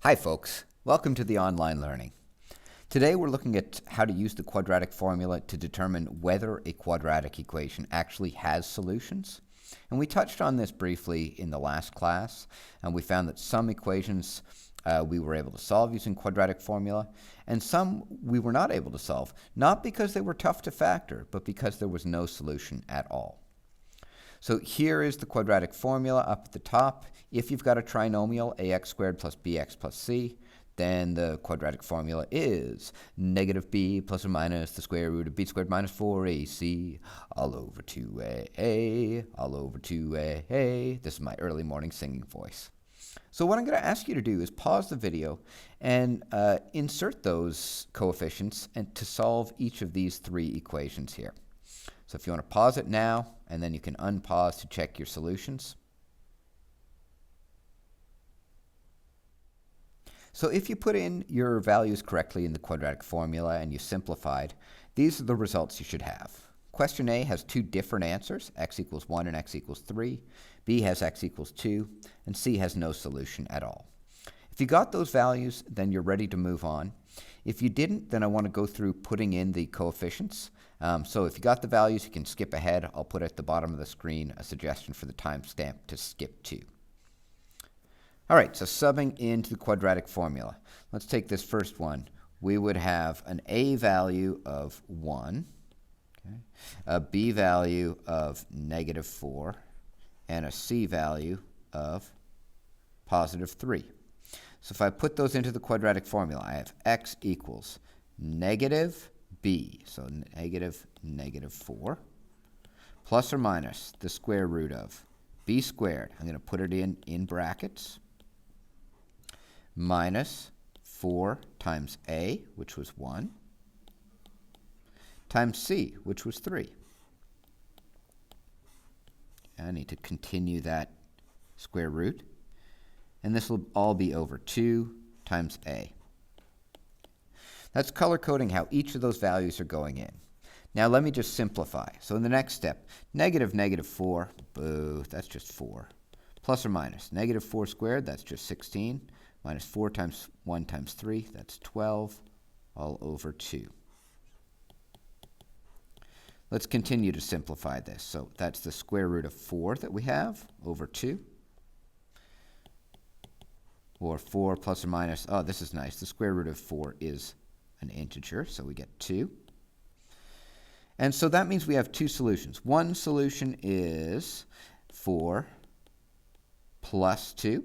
Hi folks, welcome to the online learning. Today we're looking at how to use the quadratic formula to determine whether a quadratic equation actually has solutions. And we touched on this briefly in the last class, and we found that some equations we were able to solve using quadratic formula, and some we were not able to solve, not because they were tough to factor, but because there was no solution at all. So here is the quadratic formula up at the top. If you've got a trinomial, ax squared plus bx plus c, then the quadratic formula is negative b plus or minus the square root of b squared minus 4ac all over 2a, all over 2a. This is my early morning singing voice. So what I'm going to ask you to do is pause the video and insert those coefficients and to solve each of these three equations here. So if you want to pause it now, and then you can unpause to check your solutions. So if you put in your values correctly in the quadratic formula and you simplified, these are the results you should have. Question A has two different answers, x equals 1 and x equals 3. B has x equals 2, and C has no solution at all. If you got those values, then you're ready to move on. If you didn't, then I want to go through putting in the coefficients. So if you got the values, you can skip ahead. I'll put at the bottom of the screen a suggestion for the timestamp to skip to. All right, so subbing into the quadratic formula. Let's take this first one. We would have an a value of 1, okay, a b value of negative 4, and a c value of positive 3. So if I put those into the quadratic formula, I have x equals negative b, so negative 4, plus or minus the square root of b squared, I'm going to put it in brackets, minus 4 times a, which was 1, times c, which was 3. I need to continue that square root. And this will all be over 2 times a. That's color coding how each of those values are going in. Now let me just simplify. So in the next step, negative 4, boo, that's just 4. Plus or minus, negative 4 squared, that's just 16. Minus 4 times 1 times 3, that's 12, all over 2. Let's continue to simplify this. So that's the square root of 4 that we have over 2. Or 4 plus or minus, oh, this is nice. The square root of 4 is an integer, so we get 2. And so that means we have two solutions. One solution is 4 plus 2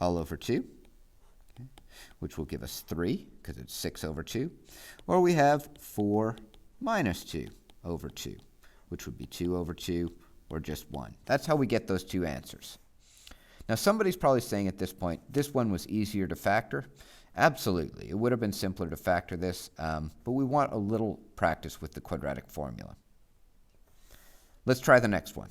all over 2, okay, which will give us 3 because it's 6 over 2. Or we have 4 minus 2 over 2, which would be 2 over 2, or just 1. That's how we get those two answers. Now somebody's probably saying at this point, this one was easier to factor. Absolutely, it would have been simpler to factor this, but we want a little practice with the quadratic formula. Let's try the next one.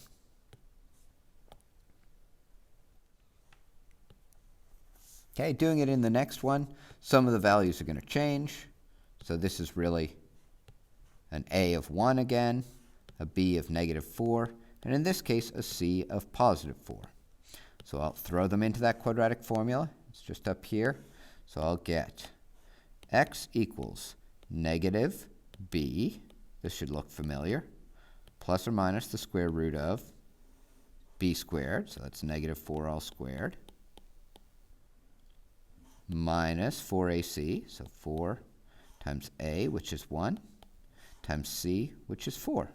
Okay, doing it in the next one, some of the values are going to change. So this is really an a of 1 again, a b of negative 4, and in this case, a c of positive 4. So I'll throw them into that quadratic formula. It's just up here. So I'll get x equals negative b, this should look familiar, plus or minus the square root of b squared, so that's negative 4 all squared, minus 4ac, so 4 times a, which is 1, times c, which is 4.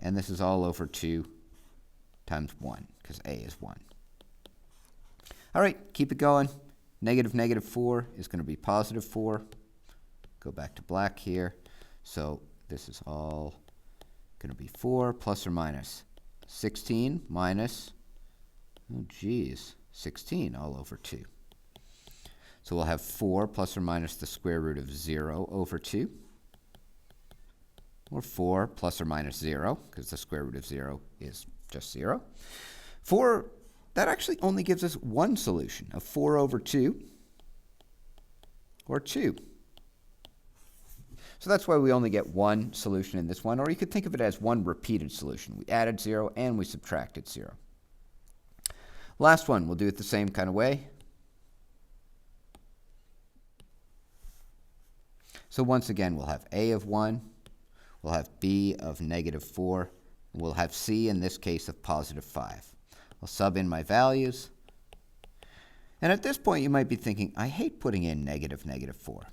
And this is all over 2 times 1, because a is 1. All right, keep it going. Negative 4 is going to be positive 4. Go back to black here. So this is all going to be 4 plus or minus 16 minus, 16 all over 2. So we'll have 4 plus or minus the square root of 0 over 2. Or 4 plus or minus 0, because the square root of 0 is just 0. 4, that actually only gives us one solution, of 4 over 2, or 2. So that's why we only get one solution in this one, or you could think of it as one repeated solution. We added 0 and we subtracted 0. Last one, we'll do it the same kind of way. So once again, we'll have a of 1, we'll have b of -4, and we'll have c, in this case, of +5. I'll sub in my values. And at this point, you might be thinking, I hate putting in -4.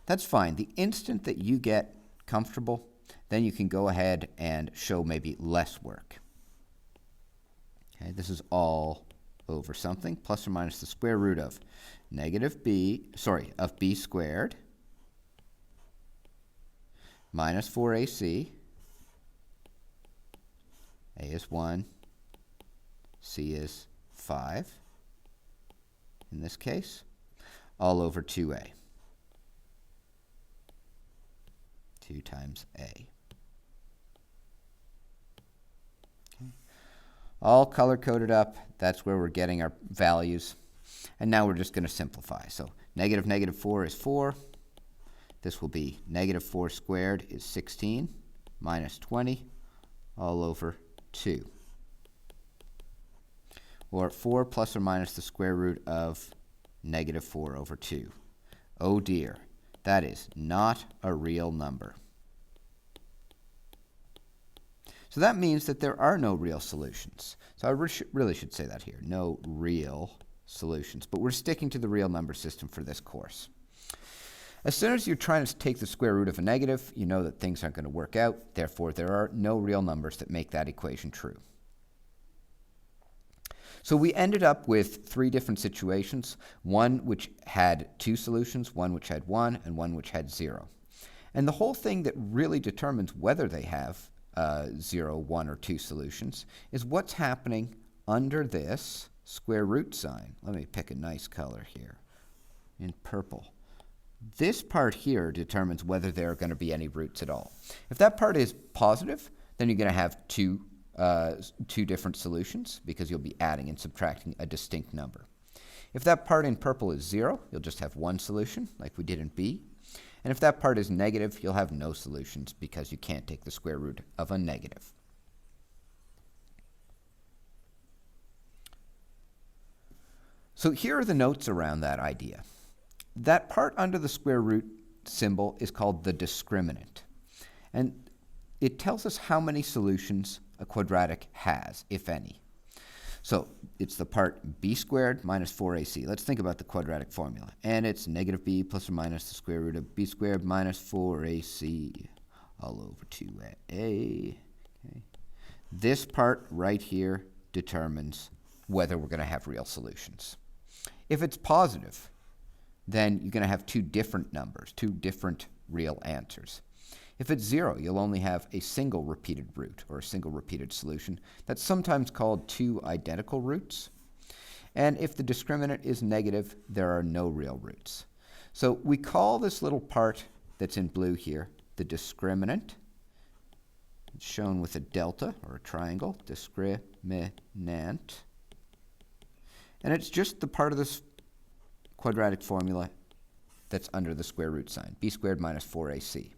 That's fine. The instant that you get comfortable, then you can go ahead and show maybe less work. Okay, this is all over something, plus or minus the square root of b squared minus 4ac. A is 1, c is 5, in this case, all over 2a. 2 times a. Okay. All color-coded up. That's where we're getting our values. And now we're just going to simplify. So -4 is 4. This will be -4 squared is 16 minus 20 all over 2. Or 4 plus or minus the square root of -4 over 2. Oh dear, that is not a real number. So that means that there are no real solutions. So I really should say that here, no real solutions. But we're sticking to the real number system for this course. As soon as you're trying to take the square root of a negative, you know that things aren't going to work out. Therefore, there are no real numbers that make that equation true. So we ended up with 3 different situations, one which had 2 solutions, one which had 1, and one which had 0. And the whole thing that really determines whether they have 0, 1, or 2 solutions is what's happening under this square root sign. Let me pick a nice color here in purple. This part here determines whether there are going to be any roots at all. If that part is positive, then you're going to have two different solutions because you'll be adding and subtracting a distinct number. If that part in purple is 0, you'll just have one solution like we did in B. And if that part is negative, you'll have no solutions because you can't take the square root of a negative. So here are the notes around that idea. That part under the square root symbol is called the discriminant. And it tells us how many solutions a quadratic has, if any. So it's the part b squared minus 4ac. Let's think about the quadratic formula. And it's -b plus or minus the square root of b squared minus 4ac all over 2a. Okay. This part right here determines whether we're going to have real solutions. If it's positive, then you're going to have 2 different numbers, 2 different real answers. If it's 0, you'll only have a single repeated root or a single repeated solution. That's sometimes called 2 identical roots. And if the discriminant is negative, there are no real roots. So we call this little part that's in blue here the discriminant. It's shown with a delta or a triangle, discriminant. And it's just the part of this quadratic formula that's under the square root sign, b squared minus 4ac.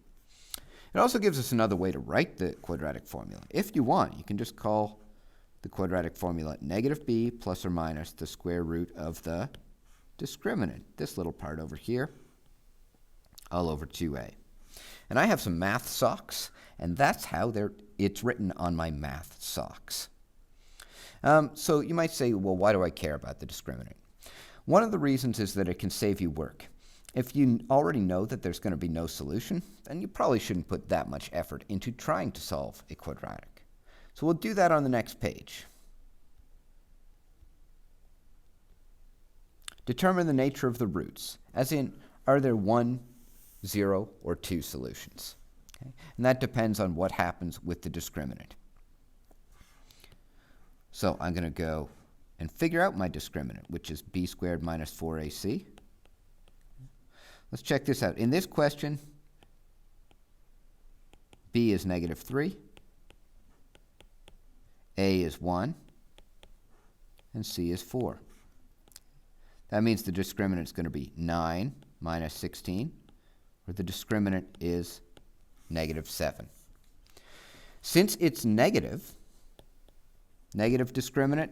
It also gives us another way to write the quadratic formula. If you want, you can just call the quadratic formula -b plus or minus the square root of the discriminant, this little part over here, all over 2a. And I have some math socks, and that's how it's written on my math socks. So you might say, well, why do I care about the discriminant? One of the reasons is that it can save you work. If you already know that there's going to be no solution, then you probably shouldn't put that much effort into trying to solve a quadratic. So we'll do that on the next page. Determine the nature of the roots, as in, are there 1, 0, or 2 solutions? Okay? And that depends on what happens with the discriminant. So I'm going to go and figure out my discriminant, which is b squared minus 4ac. Let's check this out. In this question, b is -3, a is 1, and c is 4. That means the discriminant is going to be 9 minus 16, or the discriminant is negative 7. Since it's negative discriminant,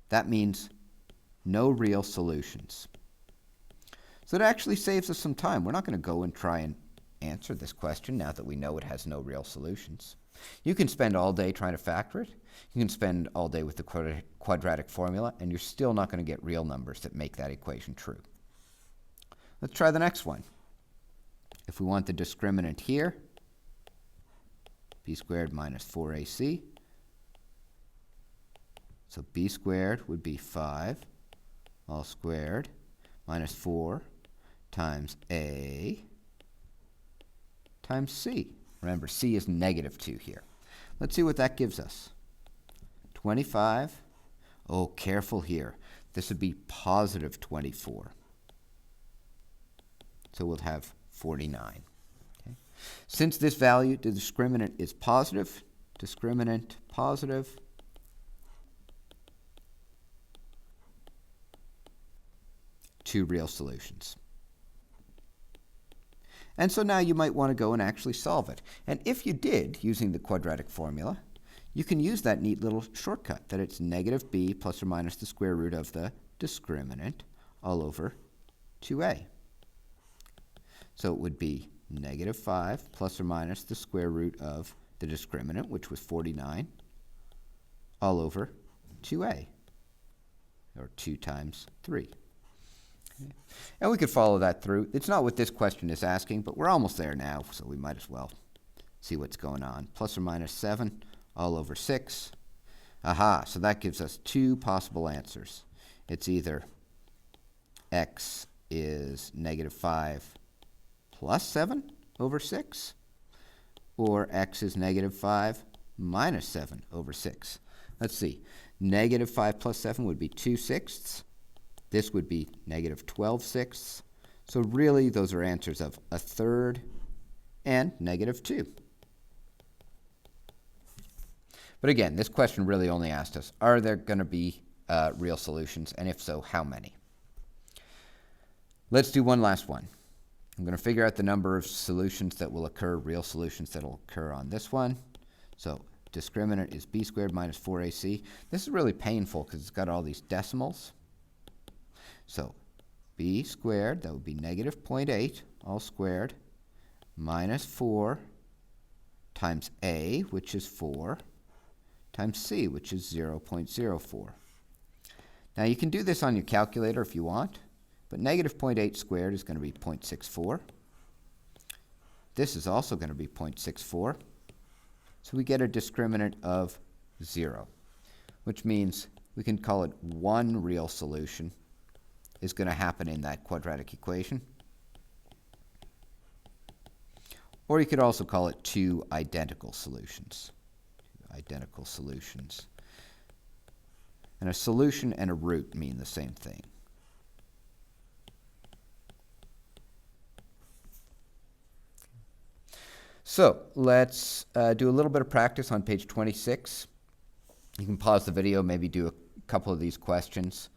that means no real solutions. So it actually saves us some time. We're not going to go and try and answer this question now that we know it has no real solutions. You can spend all day trying to factor it. You can spend all day with the quadratic formula, and you're still not going to get real numbers that make that equation true. Let's try the next one. If we want the discriminant here, b squared minus 4ac. So b squared would be 5 all squared minus 4 times a times c. Remember, c is negative 2 here. Let's see what that gives us. 25. Oh, careful here. This would be positive 24. So we'll have 49. Okay. Since this value, the discriminant is positive, discriminant positive, two real solutions. And so now you might want to go and actually solve it. And if you did, using the quadratic formula, you can use that neat little shortcut that it's negative b plus or minus the square root of the discriminant all over 2a. So it would be negative 5 plus or minus the square root of the discriminant, which was 49, all over 2a, or 2 times 3. Okay. And we could follow that through. It's not what this question is asking, but we're almost there now, so we might as well see what's going on. Plus or minus 7 all over 6. Aha, so that gives us two possible answers. It's either x is negative 5 plus 7 over 6, or x is negative 5 minus 7 over 6. Let's see. Negative 5 plus 7 would be 2/6. This would be negative 12/6. So really, those are answers of 1/3 and negative 2. But again, this question really only asked us, are there going to be real solutions? And if so, how many? Let's do one last one. I'm going to figure out the number of solutions that will occur, real solutions that will occur on this one. So discriminant is b squared minus 4ac. This is really painful because it's got all these decimals. So b squared, that would be negative 0.8 all squared, minus 4 times a, which is 4, times c, which is 0.04. Now you can do this on your calculator if you want, but negative 0.8 squared is going to be 0.64. This is also going to be 0.64. So we get a discriminant of 0, which means we can call it one real solution is going to happen in that quadratic equation. Or you could also call it two identical solutions. Identical solutions. And a solution and a root mean the same thing. So let's do a little bit of practice on page 26. You can pause the video, maybe do a couple of these questions.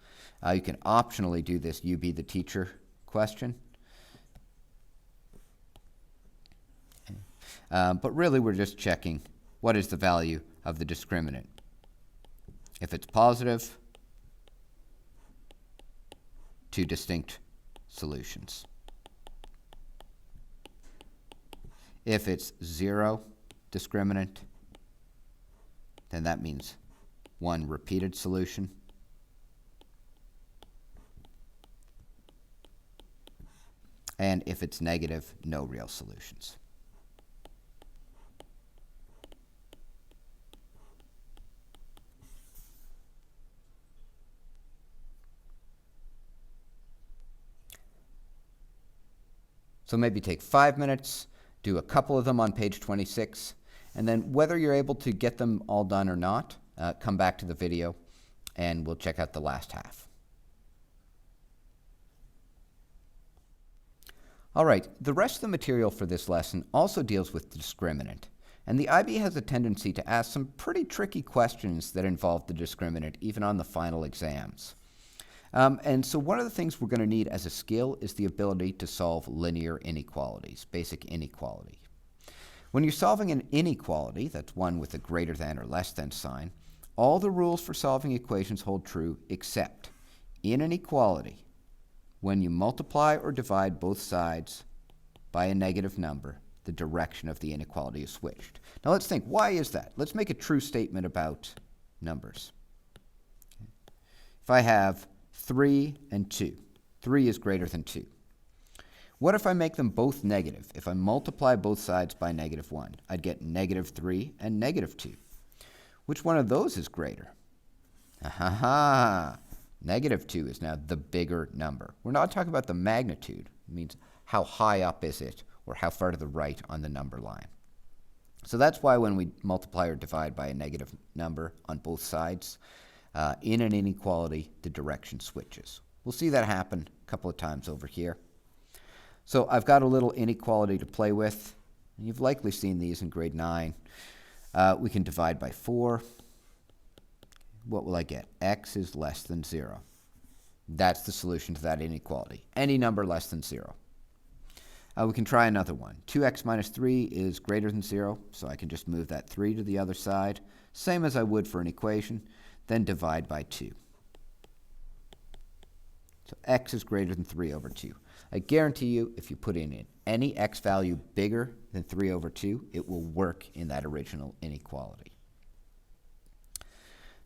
You can optionally do this you be the teacher question. Okay. But really we're just checking what is the value of the discriminant. If it's positive, two distinct solutions. If it's 0 discriminant, then that means one repeated solution. And if it's negative, no real solutions. So maybe take 5 minutes, do a couple of them on page 26, and then whether you're able to get them all done or not, come back to the video and we'll check out the last half. All right, the rest of the material for this lesson also deals with discriminant, and the IB has a tendency to ask some pretty tricky questions that involve the discriminant even on the final exams. And so one of the things we're going to need as a skill is the ability to solve linear inequalities, basic inequality. When you're solving an inequality, that's one with a greater than or less than sign, all the rules for solving equations hold true except in an equality, when you multiply or divide both sides by a negative number, the direction of the inequality is switched. Now let's think, why is that? Let's make a true statement about numbers. If I have 3 and 2, 3 is greater than 2. What if I make them both negative? If I multiply both sides by -1, I'd get -3 and -2. Which one of those is greater? -2 is now the bigger number. We're not talking about the magnitude. It means how high up is it, or how far to the right on the number line. So that's why when we multiply or divide by a negative number on both sides, in an inequality, the direction switches. We'll see that happen a couple of times over here. So I've got a little inequality to play with. You've likely seen these in grade 9. We can divide by 4. What will I get? X is less than 0. That's the solution to that inequality. Any number less than 0. We can try another one. 2x minus 3 is greater than 0, so I can just move that 3 to the other side, same as I would for an equation, then divide by 2. So x is greater than 3 over 2. I guarantee you, if you put in any x value bigger than 3 over 2, it will work in that original inequality.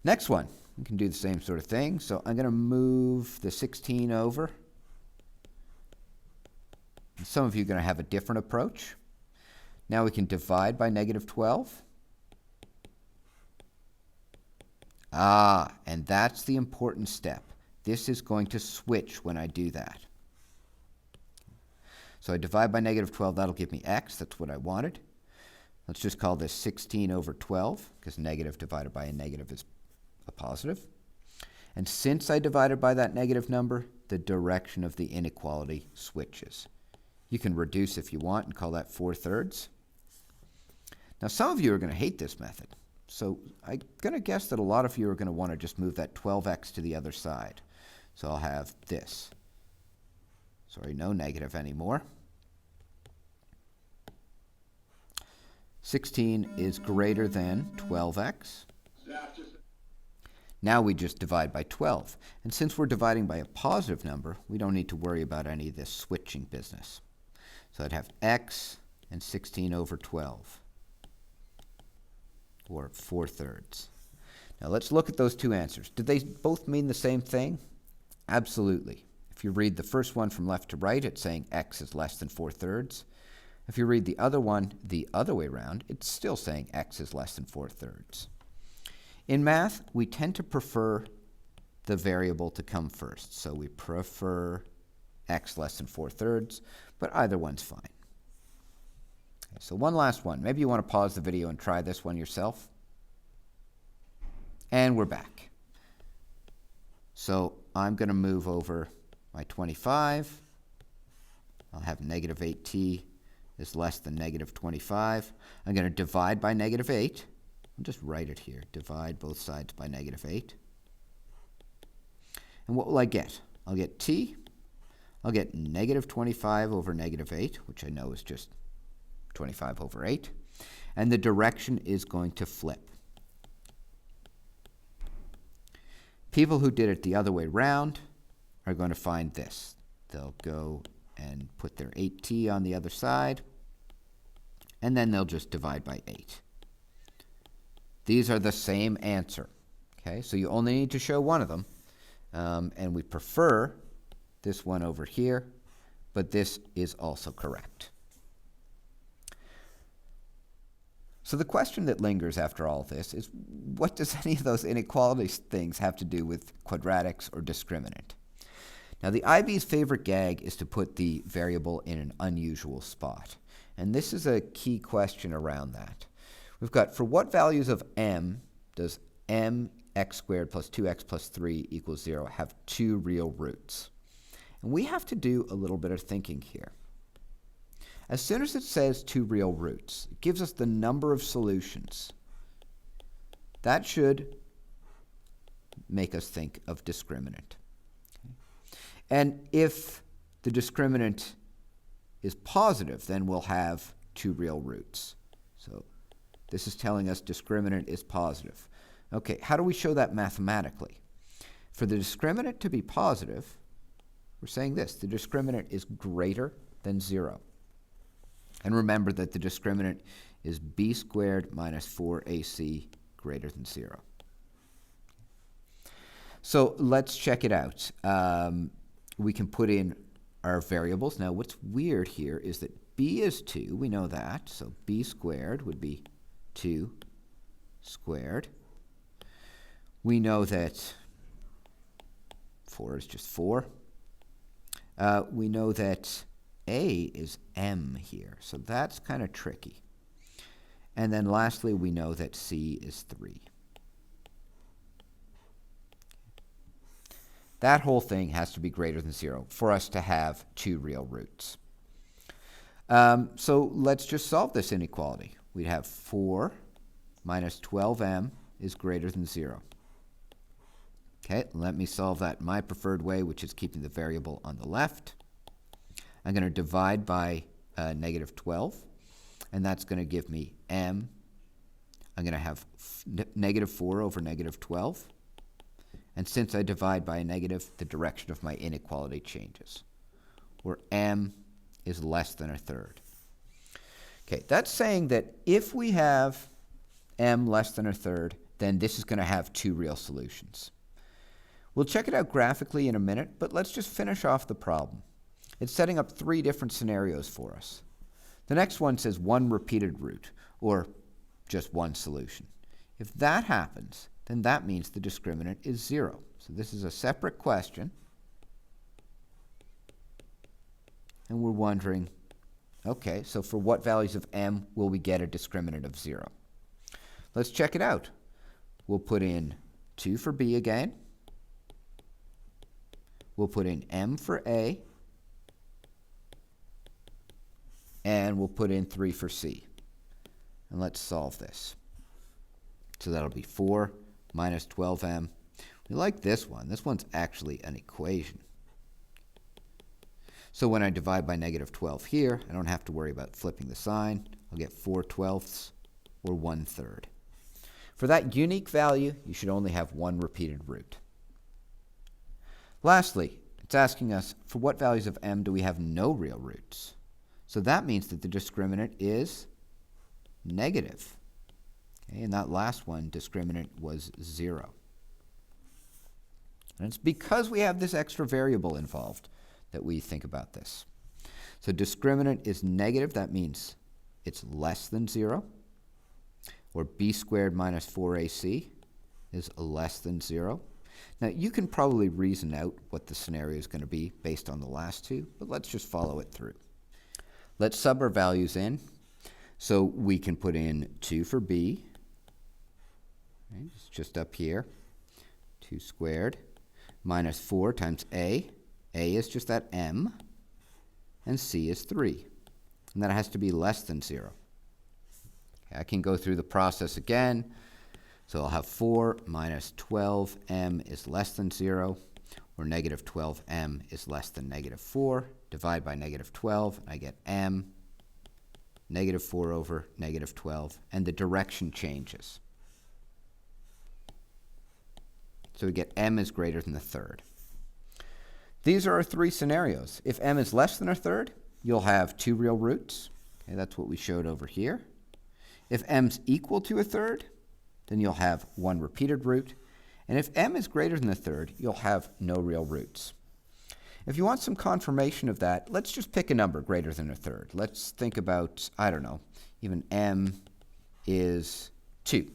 Next one, we can do the same sort of thing. So I'm going to move the 16 over. Some of you are going to have a different approach. Now we can divide by -12. And that's the important step. This is going to switch when I do that. So I divide by -12, that'll give me x, that's what I wanted. Let's just call this 16 over 12, because negative divided by a negative is a positive. And since I divided by that negative number, the direction of the inequality switches. You can reduce if you want and call that 4/3. Now some of you are going to hate this method. So I'm going to guess that a lot of you are going to want to just move that 12x to the other side. So I'll have this. Sorry, no negative anymore. 16 is greater than 12x. Now we just divide by 12. And since we're dividing by a positive number, we don't need to worry about any of this switching business. So I'd have x and 16 over 12, or 4/3. Now let's look at those two answers. Did they both mean the same thing? Absolutely. If you read the first one from left to right, it's saying x is less than 4/3. If you read the other one the other way around, it's still saying x is less than 4/3. In math, we tend to prefer the variable to come first. So we prefer x less than 4/3, but either one's fine. Okay, so one last one. Maybe you want to pause the video and try this one yourself. And we're back. So I'm going to move over my 25. I'll have -8t is less than -25. I'm going to divide by -8. I'll just write it here. Divide both sides by -8. And what will I get? I'll get t. I'll get -25 over -8, which I know is just 25 over 8. And the direction is going to flip. People who did it the other way round are going to find this. They'll go and put their 8t on the other side, and then they'll just divide by 8. These are the same answer. Okay, so you only need to show one of them, and we prefer this one over here, but this is also correct. So the question that lingers after all this is, what does any of those inequalities things have to do with quadratics or discriminant? Now the IB's favorite gag is to put the variable in an unusual spot, and this is a key question around that. We've got, for what values of m does mx squared plus 2x plus 3 equals 0 have two real roots? And we have to do a little bit of thinking here. As soon as it says two real roots, it gives us the number of solutions. That should make us think of discriminant. And if the discriminant is positive, then we'll have 2 real roots. So this is telling us discriminant is positive. Okay, how do we show that mathematically? For the discriminant to be positive, we're saying this: the discriminant is greater than 0. And remember that the discriminant is b squared minus 4ac greater than 0. So let's check it out. We can put in our variables. Now, what's weird here is that b is 2. We know that. So b squared would be 2 squared. We know that 4 is just 4. We know that a is m here, so that's kind of tricky. And then lastly, we know that c is 3. That whole thing has to be greater than 0 for us to have 2 real roots. So let's just solve this inequality. We'd have 4 minus 12m is greater than 0. Okay, let me solve that my preferred way, which is keeping the variable on the left. I'm going to divide by negative 12, and that's going to give me m. I'm going to have negative 4 over negative 12. And since I divide by a negative, the direction of my inequality changes, where m is less than a third. Okay, that's saying that if we have m less than a third, then this is going to have 2 real solutions. We'll check it out graphically in a minute, but let's just finish off the problem. It's setting up 3 different scenarios for us. The next one says 1 repeated root, or just 1 solution. If that happens, then that means the discriminant is 0. So this is a separate question. And we're wondering, okay, so for what values of m will we get a discriminant of 0? Let's check it out. We'll put in 2 for b again. We'll put in m for a. And we'll put in 3 for c. And let's solve this. So that'll be 4 minus 12m. We like this one. This one's actually an equation. So when I divide by negative 12 here, I don't have to worry about flipping the sign. I'll get 4/12 or 1/3. For that unique value, you should only have 1 repeated root. Lastly, it's asking us, for what values of m do we have no real roots? So that means that the discriminant is negative. Okay, and that last one, discriminant, was 0. And it's because we have this extra variable involved that we think about this. So discriminant is negative. That means it's less than 0. Or b squared minus 4ac is less than 0. Now, you can probably reason out what the scenario is going to be based on the last 2, but let's just follow it through. Let's sub our values in. So we can put in 2 for b. Right, it's just up here. 2 squared minus 4 times a. A is just that m. And c is 3. And that has to be less than 0. Okay, I can go through the process again. So I'll have 4 minus 12m is less than 0, or negative 12m is less than negative 4. Divide by negative 12, I get m, negative 4 over negative 12, and the direction changes. So we get m is greater than a third. These are our 3 scenarios. If m is less than a third, you'll have 2 real roots. Okay, that's what we showed over here. If m's equal to a third, then you'll have 1 repeated root. And if m is greater than a third, you'll have no real roots. If you want some confirmation of that, let's just pick a number greater than a third. Let's think about, I don't know, even m is 2.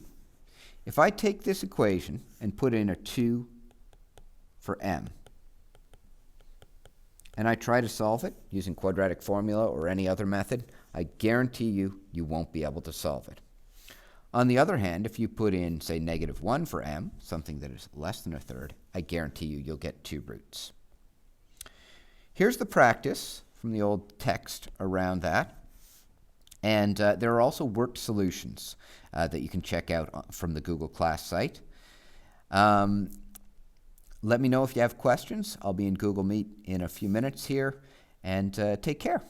If I take this equation and put in a 2 for m, and I try to solve it using quadratic formula or any other method, I guarantee you won't be able to solve it. On the other hand, if you put in, say, negative 1 for m, something that is less than a third, I guarantee you'll get 2 roots. Here's the practice from the old text around that. And there are also worked solutions that you can check out from the Google Class site. Let me know if you have questions. I'll be in Google Meet in a few minutes here, and take care.